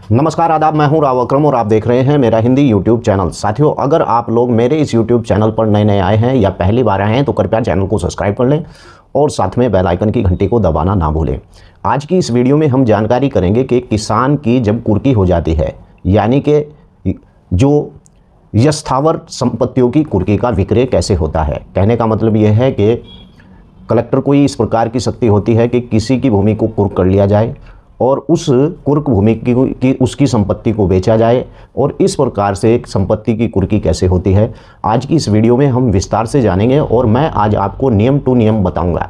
नमस्कार आदाब, मैं हूं राव अकरम और आप देख रहे हैं मेरा हिंदी यूट्यूब चैनल। साथियों, अगर आप लोग मेरे इस यूट्यूब चैनल पर नए नए आए हैं या पहली बार आए हैं तो कृपया चैनल को सब्सक्राइब कर लें और साथ में बेल आइकन की घंटी को दबाना ना भूलें। आज की इस वीडियो में हम जानकारी करेंगे कि किसान की जब कुर्की हो जाती है, यानी कि जो स्थावर संपत्तियों की कुर्की का विक्रय कैसे होता है। कहने का मतलब यह है कि कलेक्टर को इस प्रकार की शक्ति होती है कि किसी की भूमि को कुर्क कर लिया जाए और उस कुर्क भूमि की उसकी संपत्ति को बेचा जाए, और इस प्रकार से एक संपत्ति की कुर्की कैसे होती है आज की इस वीडियो में हम विस्तार से जानेंगे। और मैं आज आपको नियम टू नियम बताऊंगा,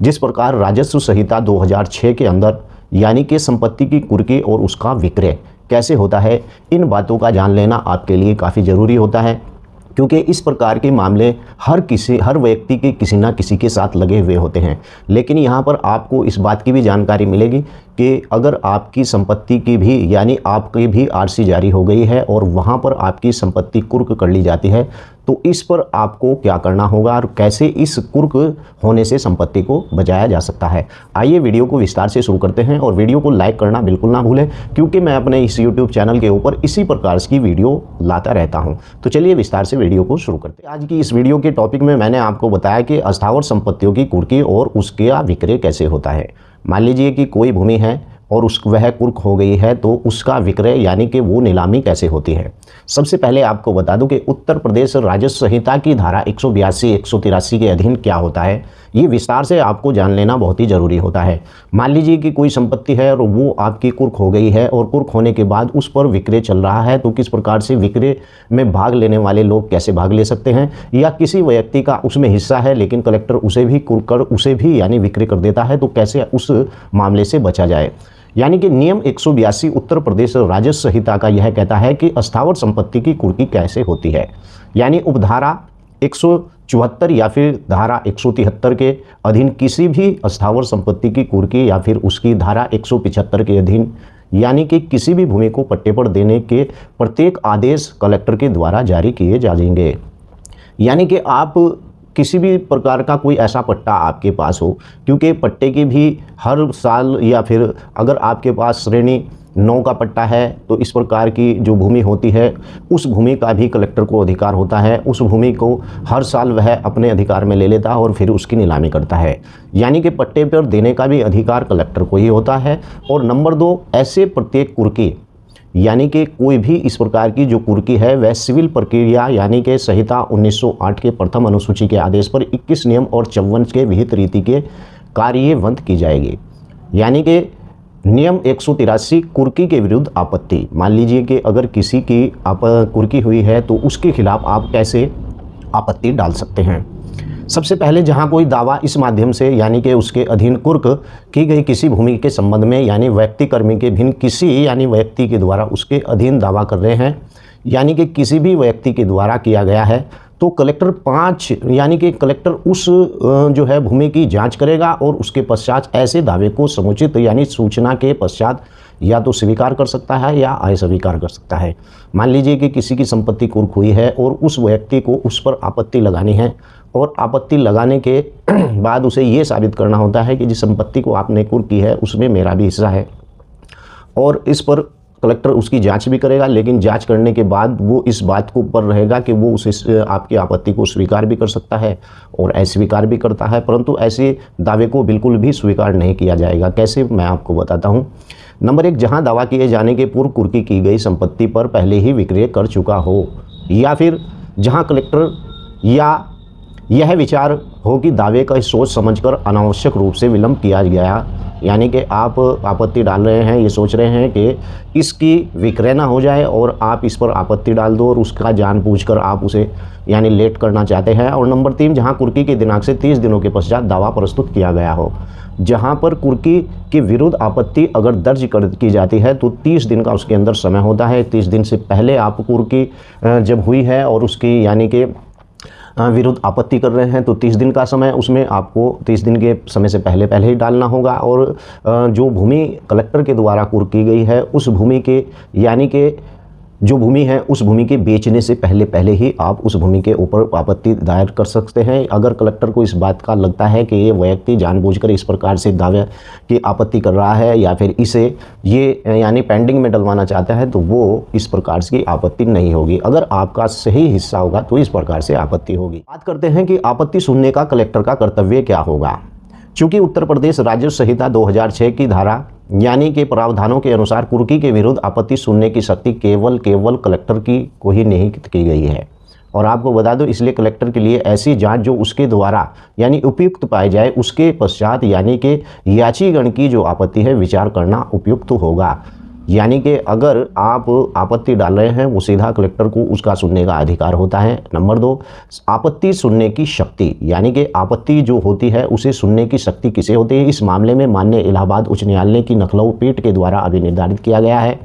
जिस प्रकार राजस्व संहिता 2006 के अंदर यानी कि संपत्ति की कुर्की और उसका विक्रय कैसे होता है। इन बातों का जान लेना आपके लिए काफ़ी ज़रूरी होता है, क्योंकि इस प्रकार के मामले हर व्यक्ति के किसी ना किसी के साथ लगे हुए होते हैं। लेकिन यहाँ पर आपको इस बात की भी जानकारी मिलेगी कि अगर आपकी संपत्ति की भी यानी आपकी भी आरसी जारी हो गई है और वहाँ पर आपकी संपत्ति कुर्क कर ली जाती है तो इस पर आपको क्या करना होगा और कैसे इस कुर्क होने से संपत्ति को बचाया जा सकता है। आइए वीडियो को विस्तार से शुरू करते हैं और वीडियो को लाइक करना बिल्कुल ना भूलें, क्योंकि मैं अपने इस यूट्यूब चैनल के ऊपर इसी प्रकार की वीडियो लाता रहता हूं। तो चलिए विस्तार से वीडियो को शुरू करते हैं। आज की इस वीडियो के टॉपिक में मैंने आपको बताया कि अस्थावर संपत्तियों की कुर्की और उसका विक्रय कैसे होता है। मान लीजिए कि कोई भूमि है और वह कुर्क हो गई है तो उसका विक्रय यानी कि वो नीलामी कैसे होती है। सबसे पहले आपको बता दूं कि उत्तर प्रदेश राजस्व संहिता की धारा 182, 183 के अधीन क्या होता है, ये विस्तार से आपको जान लेना बहुत ही ज़रूरी होता है। मान लीजिए कि कोई संपत्ति है और वो आपकी कुर्क हो गई है और कुर्क होने के बाद उस पर विक्रय चल रहा है, तो किस प्रकार से विक्रय में भाग लेने वाले लोग कैसे भाग ले सकते हैं, या किसी व्यक्ति का उसमें हिस्सा है लेकिन कलेक्टर उसे भी कुर्क कर उसे भी यानी विक्रय कर देता है, तो कैसे उस मामले से बचा जाए। यानी कि नियम 182 उत्तर प्रदेश राजस्व संहिता का यह कहता है कि अस्थावर संपत्ति की कुर्की कैसे होती है। यानी उपधारा 174 या फिर धारा 173 के अधीन किसी भी अस्थावर संपत्ति की कुर्की या फिर उसकी धारा 175 के अधीन यानी कि किसी भी भूमि को पट्टे पर देने के प्रत्येक आदेश कलेक्टर के द्वारा जारी किए जाएंगे। यानी कि आप किसी भी प्रकार का कोई ऐसा पट्टा आपके पास हो, क्योंकि पट्टे की भी हर साल या फिर अगर आपके पास श्रेणी 9 का पट्टा है तो इस प्रकार की जो भूमि होती है उस भूमि का भी कलेक्टर को अधिकार होता है। उस भूमि को हर साल वह अपने अधिकार में ले लेता है और फिर उसकी नीलामी करता है। यानी कि पट्टे पर देने का भी अधिकार कलेक्टर को ही होता है। और नंबर 2, ऐसे प्रत्येक कुर्की यानी कि कोई भी इस प्रकार की जो कुर्की है वह सिविल प्रक्रिया यानी कि संहिता 1908 के प्रथम अनुसूची के आदेश पर 21 नियम और 54 के विहित रीति के कार्यवंत की जाएगी। यानी कि नियम 183 कुर्की के विरुद्ध आपत्ति। मान लीजिए कि अगर किसी की कुर्की हुई है तो उसके खिलाफ आप कैसे आपत्ति डाल सकते हैं। सबसे पहले जहां कोई दावा इस माध्यम से यानी कि उसके अधीन कुर्क की गई किसी भूमि के संबंध में यानी व्यक्ति कर्मी के भिन्न किसी यानी व्यक्ति के द्वारा उसके अधीन दावा कर रहे हैं, यानी कि किसी भी व्यक्ति के द्वारा किया गया है, तो कलेक्टर 5 यानी कि कलेक्टर उस जो है भूमि की जांच करेगा और उसके पश्चात ऐसे दावे को समुचित यानी सूचना के पश्चात या तो स्वीकार कर सकता है या अस्वीकार कर सकता है। मान लीजिए कि किसी की संपत्ति कुर्क हुई है और उस व्यक्ति को उस पर आपत्ति लगानी है और आपत्ति लगाने के बाद उसे ये साबित करना होता है कि जिस संपत्ति को आपने कुर्क की है उसमें मेरा भी हिस्सा है, और इस पर कलेक्टर उसकी जांच भी करेगा। लेकिन जांच करने के बाद वो इस बात को ऊपर रहेगा कि वो उस आपकी आपत्ति को स्वीकार भी कर सकता है और अस्वीकार भी करता है, परंतु ऐसे दावे को बिल्कुल भी स्वीकार नहीं किया जाएगा। कैसे, मैं आपको बताता हूँ। नंबर 1, जहां दावा किए जाने के पूर्व कुर्की की गई संपत्ति पर पहले ही विक्रय कर चुका हो, या फिर जहां कलेक्टर या यह विचार हो कि दावे का सोच समझकर अनावश्यक रूप से विलंब किया गया। यानी कि आप आपत्ति डाल रहे हैं, ये सोच रहे हैं कि इसकी विक्रय ना हो जाए और आप इस पर आपत्ति डाल दो और उसका जानबूझकर आप उसे यानी लेट करना चाहते हैं। और नंबर 3, जहां कुर्की के दिनांक से 30 दिनों के पश्चात दावा प्रस्तुत किया गया हो। जहां पर कुर्की के विरुद्ध आपत्ति अगर दर्ज की जाती है तो 30 दिन का उसके अंदर समय होता है। 30 दिन से पहले आप कुर्की जब हुई है और उसकी यानी कि विरुद्ध आपत्ति कर रहे हैं तो 30 दिन का समय उसमें आपको 30 दिन के समय से पहले ही डालना होगा। और जो भूमि कलेक्टर के द्वारा कुर्क की गई है उस भूमि के यानी कि जो भूमि है उस भूमि के बेचने से पहले ही आप उस भूमि के ऊपर आपत्ति दायर कर सकते हैं। अगर कलेक्टर को इस बात का लगता है कि ये व्यक्ति जानबूझकर इस प्रकार से दावे की आपत्ति कर रहा है या फिर इसे ये यानी पेंडिंग में डलवाना चाहता है, तो वो इस प्रकार की आपत्ति नहीं होगी। अगर आपका सही हिस्सा होगा तो इस प्रकार से आपत्ति होगी। बात करते हैं कि आपत्ति सुनने का कलेक्टर का कर्तव्य क्या होगा। चूंकि उत्तर प्रदेश राजस्व संहिता 2006 की धारा यानी कि प्रावधानों के अनुसार कुर्की के विरुद्ध आपत्ति सुनने की शक्ति केवल कलेक्टर की को ही निहित की गई है। और आपको बता दो, इसलिए कलेक्टर के लिए ऐसी जांच जो उसके द्वारा यानी उपयुक्त पाई जाए उसके पश्चात यानी कि याचीगण की जो आपत्ति है विचार करना उपयुक्त होगा। यानी कि अगर आप आपत्ति डाल रहे हैं वो सीधा कलेक्टर को उसका सुनने का अधिकार होता है। नंबर 2, आपत्ति सुनने की शक्ति यानी कि आपत्ति जो होती है उसे सुनने की शक्ति किसे होती है। इस मामले में माननीय इलाहाबाद उच्च न्यायालय की लखनऊ पीठ के द्वारा अभी निर्धारित किया गया है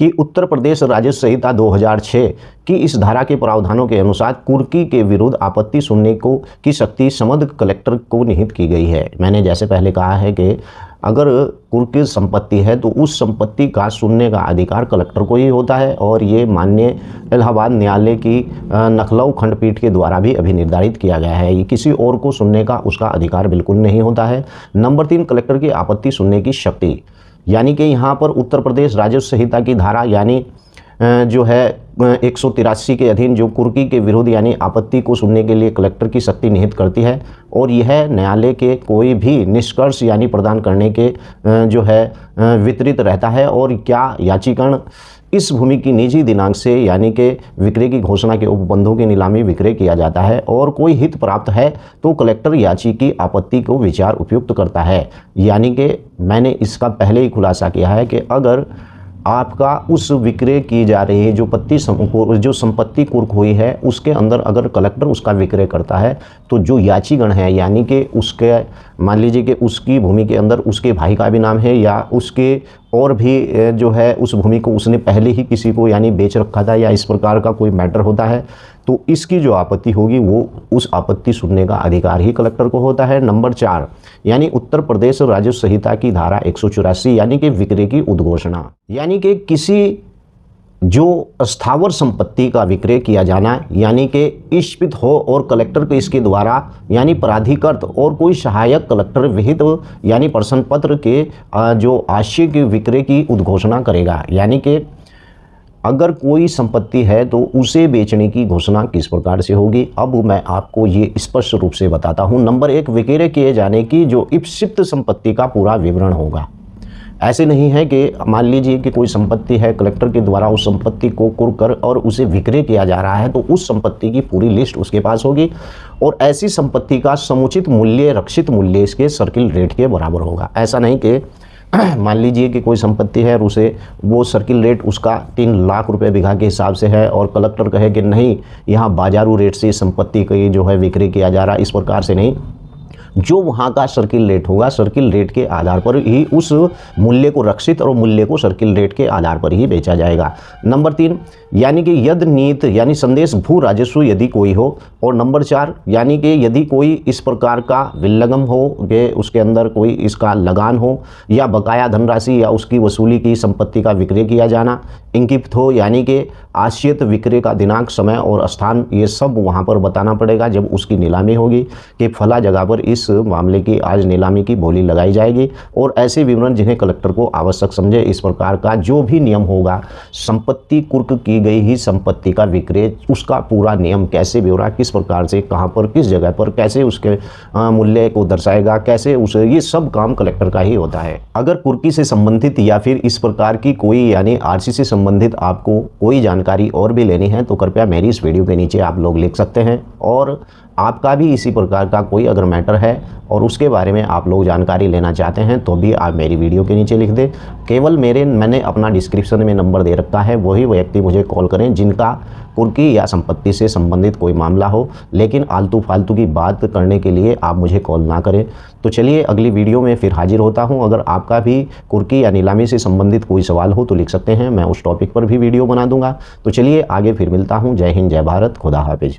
कि उत्तर प्रदेश राजस्व संहिता 2006 की इस धारा के प्रावधानों के अनुसार कुर्की के विरुद्ध आपत्ति सुनने को की शक्ति समग्र कलेक्टर को निहित की गई है। मैंने जैसे पहले कहा है कि अगर कुर्की संपत्ति है तो उस संपत्ति का सुनने का अधिकार कलेक्टर को ही होता है और ये माननीय इलाहाबाद न्यायालय की लखनऊ खंडपीठ के द्वारा भी अभी निर्धारित किया गया है। ये किसी और को सुनने का उसका अधिकार बिल्कुल नहीं होता है। नंबर 3, कलेक्टर की आपत्ति सुनने की शक्ति यानी कि यहाँ पर उत्तर प्रदेश राजस्व संहिता की धारा यानी जो है 183 के अधीन जो कुर्की के विरुद्ध यानी आपत्ति को सुनने के लिए कलेक्टर की शक्ति निहित करती है और यह न्यायालय के कोई भी निष्कर्ष यानी प्रदान करने के जो है वितरित रहता है। और क्या याचिकण इस भूमि की निजी दिनांक से यानी कि विक्रय की घोषणा के उपबंधों की नीलामी विक्रय किया जाता है और कोई हित प्राप्त है तो कलेक्टर याची की आपत्ति को विचार उपयुक्त करता है। यानी कि मैंने इसका पहले ही खुलासा किया है कि अगर आपका उस विक्रय की जा रही है जो संपत्ति कुर्क हुई है उसके अंदर अगर कलेक्टर उसका विक्रय करता है तो जो याचीगण है यानी कि उसके मान लीजिए कि उसकी भूमि के अंदर उसके भाई का भी नाम है या उसके और भी जो है उस भूमि को उसने पहले ही किसी को यानी बेच रखा था या इस प्रकार का कोई मैटर होता है तो इसकी जो आपत्ति होगी वो उस आपत्ति सुनने का अधिकार ही कलेक्टर को होता है। नंबर 4 यानी उत्तर प्रदेश राजस्व संहिता की धारा 184 यानी कि विक्रय की उद्घोषणा यानी कि किसी जो स्थावर संपत्ति का विक्रय किया जाना यानी कि इष्पित हो और कलेक्टर को इसके द्वारा यानी प्राधिकृत और कोई सहायक कलेक्टर विहित यानी प्रश्न पत्र के जो आशय के विक्रय की उद्घोषणा करेगा। यानी कि अगर कोई संपत्ति है तो उसे बेचने की घोषणा किस प्रकार से होगी, अब मैं आपको ये स्पष्ट रूप से बताता हूँ। नंबर 1, विक्रय किए जाने की जो इप्सित संपत्ति का पूरा विवरण होगा। ऐसे नहीं है कि मान लीजिए कि कोई संपत्ति है कलेक्टर के द्वारा उस संपत्ति को कुर्क कर और उसे विक्रय किया जा रहा है तो उस संपत्ति की पूरी लिस्ट उसके पास होगी और ऐसी संपत्ति का समुचित मूल्य रक्षित मूल्य इसके सर्किल रेट के बराबर होगा। ऐसा नहीं कि मान लीजिए कि कोई संपत्ति है और उसे वो सर्किल रेट उसका 3 लाख रुपए बीघा के हिसाब से है और कलेक्टर कहे कि नहीं यहाँ बाजारू रेट से संपत्ति की जो है विक्रय किया जा रहा है। इस प्रकार से नहीं, जो वहाँ का सर्किल रेट होगा सर्किल रेट के आधार पर ही उस मूल्य को रक्षित और मूल्य को सर्किल रेट के आधार पर ही बेचा जाएगा। नंबर 3 यानी कि यद नीत यानी संदेश भू राजस्व यदि कोई हो और नंबर 4 यानी कि यदि कोई इस प्रकार का विलंगम हो कि उसके अंदर कोई इसका लगान हो या बकाया धनराशि या उसकी वसूली की संपत्ति का विक्रय किया जाना इंगित हो यानी कि आश्रित विक्रय का दिनांक समय और स्थान ये सब वहाँ पर बताना पड़ेगा जब उसकी नीलामी होगी कि फला जगह पर इस मामले की आज नीलामी की बोली लगाई जाएगी। और ऐसे विवरण जिन्हें कलेक्टर को आवश्यक समझे इस प्रकार का जो भी नियम होगा संपत्ति कुर्क की गई ही संपत्ति का विक्रय उसका पूरा नियम कैसे ब्यौरा किस प्रकार से कहाँ पर किस जगह पर कैसे उसके मूल्य को दर्शाएगा कैसे उसे ये सब काम कलेक्टर का ही होता है। अगर कुर्की से संबंधित या फिर इस प्रकार की कोई यानी आरसी से संबंधित आपको कोई जानकारी और भी लेनी है तो कृपया मेरी इस वीडियो के नीचे आप लोग लिख सकते हैं। और आपका भी इसी प्रकार का कोई अगर मैटर है और उसके बारे में आप लोग जानकारी लेना चाहते हैं तो भी आप मेरी वीडियो के नीचे लिख दें। केवल मैंने अपना डिस्क्रिप्शन में नंबर दे रखा है, वही व्यक्ति मुझे कॉल करें जिनका कुर्की या संपत्ति से संबंधित कोई मामला हो, लेकिन आलतू फालतू की बात करने के लिए आप मुझे कॉल ना करें। तो चलिए अगली वीडियो में फिर हाजिर होता हूं। अगर आपका भी कुर्की या नीलामी से संबंधित कोई सवाल हो तो लिख सकते हैं, मैं उस टॉपिक पर भी वीडियो बना दूंगा। तो चलिए आगे फिर मिलता हूँ। जय हिंद, जय भारत, खुदा हाफिज।